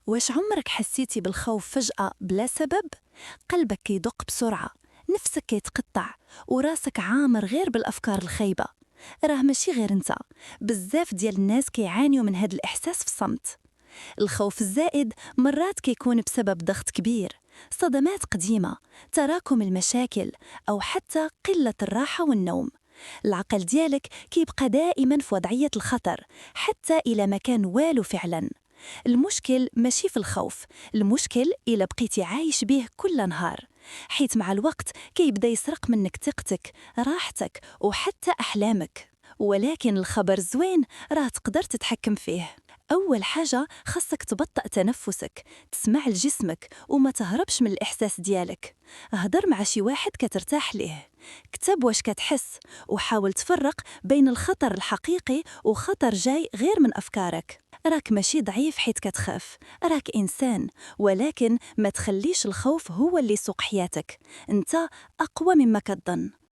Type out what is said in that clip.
واش عمرك حسيتي بالخوف فجأة بلا سبب؟ قلبك كيدق بسرعة، نفسك كيتقطع، وراسك عامر غير بالأفكار الخايبة. راه ماشي غير انت، بزاف ديال الناس كيعانيو من هاد الإحساس في الصمت. الخوف الزائد مرات كيكون بسبب ضغط كبير، صدمات قديمة، تراكم المشاكل، أو حتى قلة الراحة والنوم. العقل ديالك كيبقى دائما في وضعية الخطر حتى إلى ما كان والو فعلا. المشكل ماشي في الخوف، المشكل إلا بقيتي عايش به كل نهار، حيت مع الوقت كيبدا يسرق منك ثقتك، راحتك، وحتى أحلامك. ولكن الخبر الزوين راه تقدر تتحكم فيه. أول حاجة خاصك تبطأ تنفسك، تسمع لجسمك وما تهربش من الإحساس ديالك. هدر مع شي واحد كترتاح ليه، كتب واش كتحس، وحاول تفرق بين الخطر الحقيقي وخطر جاي غير من أفكارك. راك ماشي ضعيف حيت كتخاف، راك إنسان، ولكن ما تخليش الخوف هو اللي يسوق حياتك. انت أقوى مما كتظن.